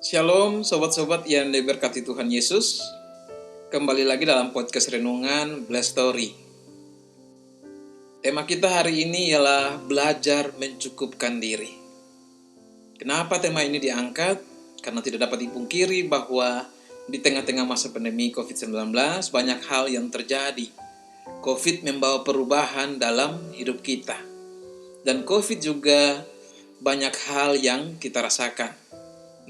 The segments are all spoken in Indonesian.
Shalom sobat-sobat yang diberkati Tuhan Yesus. Kembali lagi dalam podcast renungan Blessed Story. Tema kita hari ini ialah belajar mencukupkan diri. Kenapa tema ini diangkat? Karena tidak dapat dipungkiri bahwa di tengah-tengah masa pandemi COVID-19 banyak hal yang terjadi. COVID membawa perubahan dalam hidup kita. Dan COVID juga banyak hal yang kita rasakan.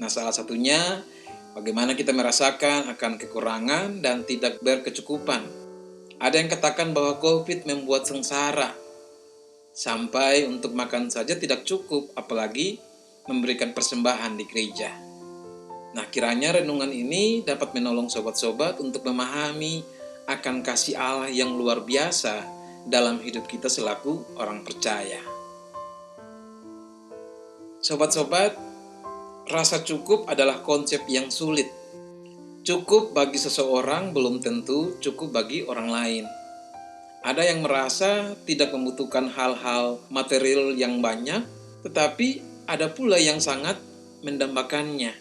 Nah, salah satunya bagaimana kita merasakan akan kekurangan dan tidak berkecukupan. Ada yang katakan bahwa COVID membuat sengsara, sampai untuk makan saja tidak cukup, apalagi memberikan persembahan di gereja. Nah, kiranya renungan ini dapat menolong sobat-sobat untuk memahami akan kasih Allah yang luar biasa dalam hidup kita selaku orang percaya. Sobat-sobat, rasa cukup adalah konsep yang sulit. Cukup bagi seseorang belum tentu cukup bagi orang lain. Ada yang merasa tidak membutuhkan hal-hal material yang banyak, tetapi ada pula yang sangat mendambakannya.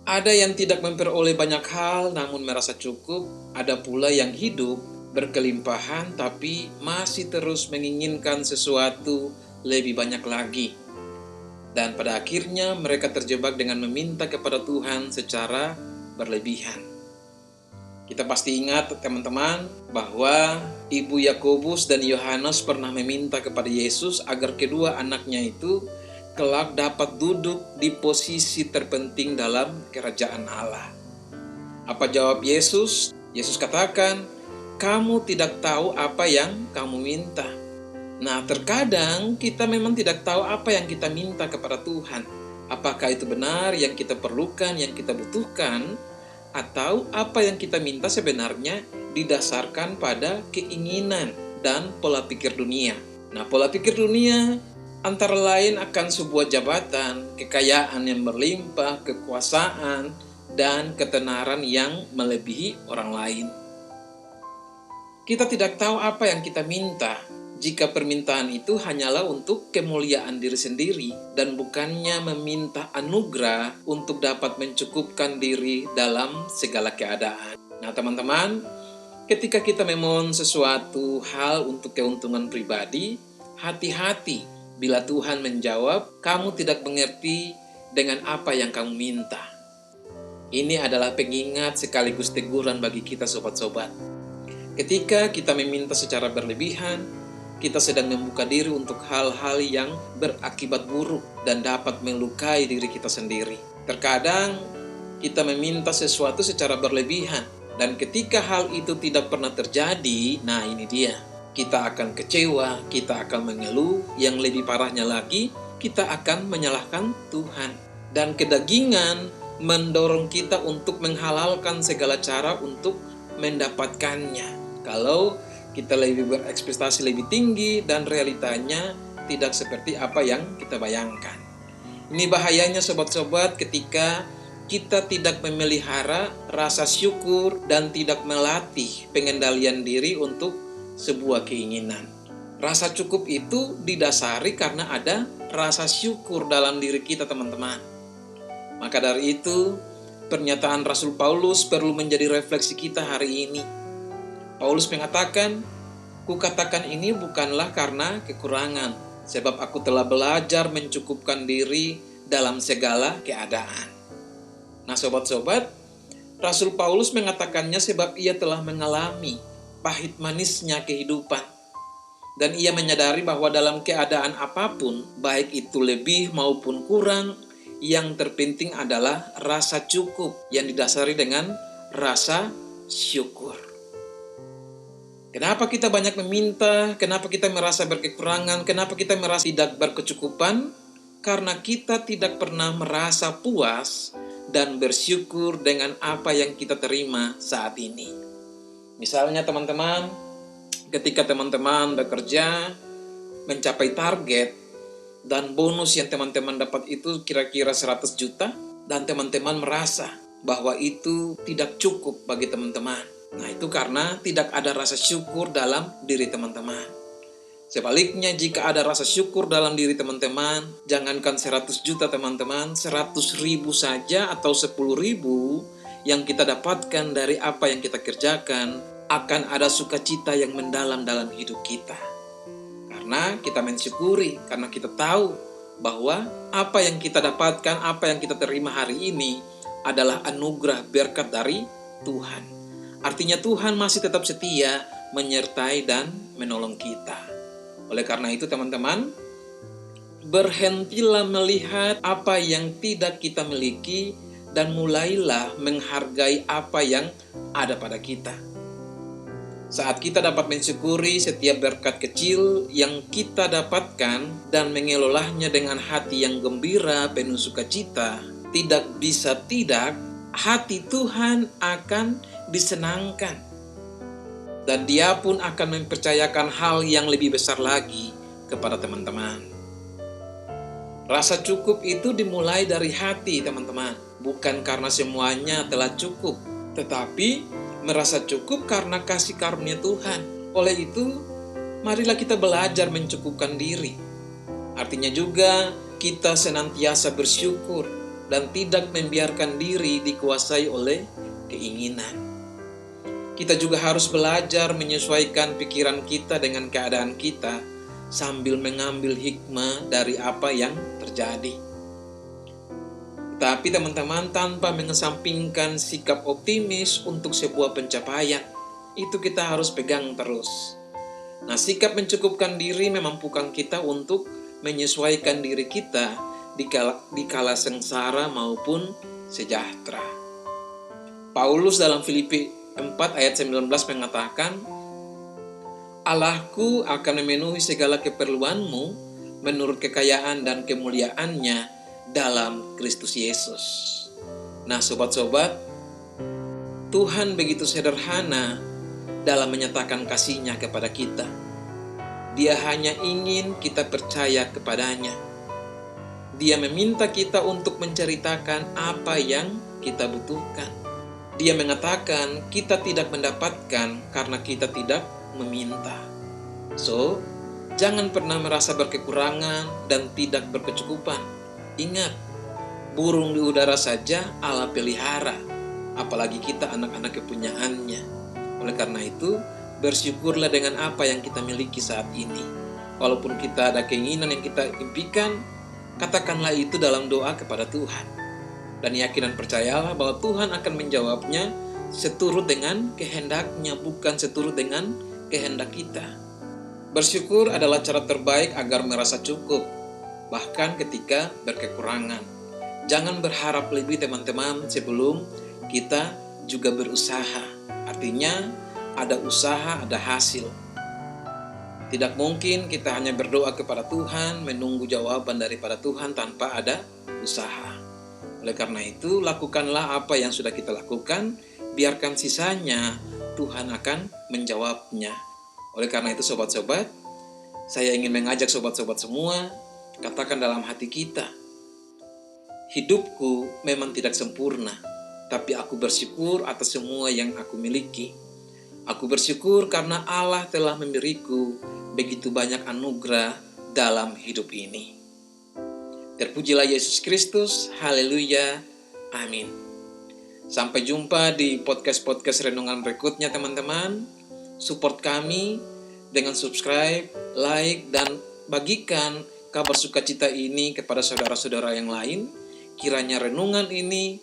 Ada yang tidak memperoleh banyak hal namun merasa cukup, ada pula yang hidup berkelimpahan tapi masih terus menginginkan sesuatu lebih banyak lagi. Dan pada akhirnya mereka terjebak dengan meminta kepada Tuhan secara berlebihan. Kita pasti ingat teman-teman bahwa Ibu Yakobus dan Yohanes pernah meminta kepada Yesus agar kedua anaknya itu kelak dapat duduk di posisi terpenting dalam kerajaan Allah. Apa jawab Yesus? Yesus katakan, "Kamu tidak tahu apa yang kamu minta." Nah, terkadang kita memang tidak tahu apa yang kita minta kepada Tuhan. Apakah itu benar yang kita perlukan, yang kita butuhkan, atau apa yang kita minta sebenarnya didasarkan pada keinginan dan pola pikir dunia. Nah, pola pikir dunia antara lain akan sebuah jabatan, kekayaan yang berlimpah, kekuasaan, dan ketenaran yang melebihi orang lain. Kita tidak tahu apa yang kita minta jika permintaan itu hanyalah untuk kemuliaan diri sendiri dan bukannya meminta anugerah untuk dapat mencukupkan diri dalam segala keadaan. Nah, teman-teman, ketika kita memohon sesuatu hal untuk keuntungan pribadi, hati-hati bila Tuhan menjawab, "Kamu tidak mengerti dengan apa yang kamu minta." Ini adalah pengingat sekaligus teguran bagi kita sobat-sobat. Ketika kita meminta secara berlebihan, kita sedang membuka diri untuk hal-hal yang berakibat buruk dan dapat melukai diri kita sendiri. Terkadang kita meminta sesuatu secara berlebihan, dan ketika hal itu tidak pernah terjadi, nah ini dia. Kita akan kecewa, kita akan mengeluh, yang lebih parahnya lagi, kita akan menyalahkan Tuhan. Dan kedagingan mendorong kita untuk menghalalkan segala cara untuk mendapatkannya. Kalau kita lebih berekspektasi lebih tinggi dan realitanya tidak seperti apa yang kita bayangkan. Ini bahayanya sobat-sobat ketika kita tidak memelihara rasa syukur dan tidak melatih pengendalian diri untuk sebuah keinginan. Rasa cukup itu didasari karena ada rasa syukur dalam diri kita, teman-teman. Maka dari itu, pernyataan Rasul Paulus perlu menjadi refleksi kita hari ini. Paulus mengatakan, "Kukatakan ini bukanlah karena kekurangan, sebab aku telah belajar mencukupkan diri dalam segala keadaan." Nah, sobat-sobat, Rasul Paulus mengatakannya sebab ia telah mengalami pahit manisnya kehidupan. Dan ia menyadari bahwa dalam keadaan apapun, baik itu lebih maupun kurang, yang terpenting adalah rasa cukup yang didasari dengan rasa syukur. Kenapa kita banyak meminta? Kenapa kita merasa berkekurangan? Kenapa kita merasa tidak berkecukupan? Karena kita tidak pernah merasa puas dan bersyukur dengan apa yang kita terima saat ini. Misalnya teman-teman, ketika teman-teman bekerja mencapai target dan bonus yang teman-teman dapat itu kira-kira 100 juta dan teman-teman merasa bahwa itu tidak cukup bagi teman-teman. Nah, itu karena tidak ada rasa syukur dalam diri teman-teman. Sebaliknya, jika ada rasa syukur dalam diri teman-teman, jangankan 100 juta teman-teman, 100.000 saja atau 10.000 yang kita dapatkan dari apa yang kita kerjakan, akan ada sukacita yang mendalam dalam hidup kita. Karena kita mensyukuri, karena kita tahu bahwa apa yang kita dapatkan, apa yang kita terima hari ini adalah anugerah berkat dari Tuhan. Artinya Tuhan masih tetap setia menyertai dan menolong kita. Oleh karena itu teman-teman, berhentilah melihat apa yang tidak kita miliki dan mulailah menghargai apa yang ada pada kita. Saat kita dapat mensyukuri setiap berkat kecil yang kita dapatkan dan mengelolanya dengan hati yang gembira, penuh sukacita, tidak bisa tidak, hati Tuhan akan disenangkan. Dan Dia pun akan mempercayakan hal yang lebih besar lagi kepada teman-teman. Rasa cukup itu dimulai dari hati teman-teman. Bukan karena semuanya telah cukup, tetapi merasa cukup karena kasih karunia Tuhan. Oleh itu, marilah kita belajar mencukupkan diri. Artinya juga kita senantiasa bersyukur dan tidak membiarkan diri dikuasai oleh keinginan. Kita juga harus belajar menyesuaikan pikiran kita dengan keadaan kita sambil mengambil hikmah dari apa yang terjadi. Tapi teman-teman, tanpa mengesampingkan sikap optimis untuk sebuah pencapaian, itu kita harus pegang terus. Nah, sikap mencukupkan diri memampukan kita untuk menyesuaikan diri kita di kala sengsara maupun sejahtera. Paulus dalam Filipi 4 ayat 19 mengatakan, Allahku akan memenuhi segala keperluanmu menurut kekayaan dan kemuliaannya dalam Kristus Yesus. Nah sobat-sobat, Tuhan begitu sederhana dalam menyatakan kasih-Nya kepada kita. Dia hanya ingin kita percaya kepadanya. Dia meminta kita untuk menceritakan apa yang kita butuhkan. Dia mengatakan kita tidak mendapatkan karena kita tidak meminta. So, jangan pernah merasa berkekurangan dan tidak berkecukupan. Ingat, burung di udara saja Allah pelihara, apalagi kita anak-anak kepunyaannya. Oleh karena itu, bersyukurlah dengan apa yang kita miliki saat ini. Walaupun kita ada keinginan yang kita impikan, katakanlah itu dalam doa kepada Tuhan. Dan yakin dan percayalah bahwa Tuhan akan menjawabnya seturut dengan kehendak-Nya, bukan seturut dengan kehendak kita. Bersyukur adalah cara terbaik agar merasa cukup, bahkan ketika berkekurangan. Jangan berharap lebih teman-teman sebelum kita juga berusaha. Artinya ada usaha, ada hasil. Tidak mungkin kita hanya berdoa kepada Tuhan, menunggu jawaban daripada Tuhan tanpa ada usaha. Oleh karena itu, lakukanlah apa yang sudah kita lakukan, biarkan sisanya Tuhan akan menjawabnya. Oleh karena itu sobat-sobat, saya ingin mengajak sobat-sobat semua, katakan dalam hati kita, hidupku memang tidak sempurna, tapi aku bersyukur atas semua yang aku miliki. Aku bersyukur karena Allah telah memberiku begitu banyak anugerah dalam hidup ini. Terpujilah Yesus Kristus, haleluya, amin. Sampai jumpa di podcast-podcast renungan berikutnya teman-teman. Support kami dengan subscribe, like, dan bagikan kabar sukacita ini kepada saudara-saudara yang lain. Kiranya renungan ini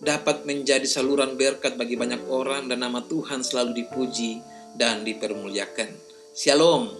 dapat menjadi saluran berkat bagi banyak orang dan nama Tuhan selalu dipuji dan dipermuliakan. Shalom.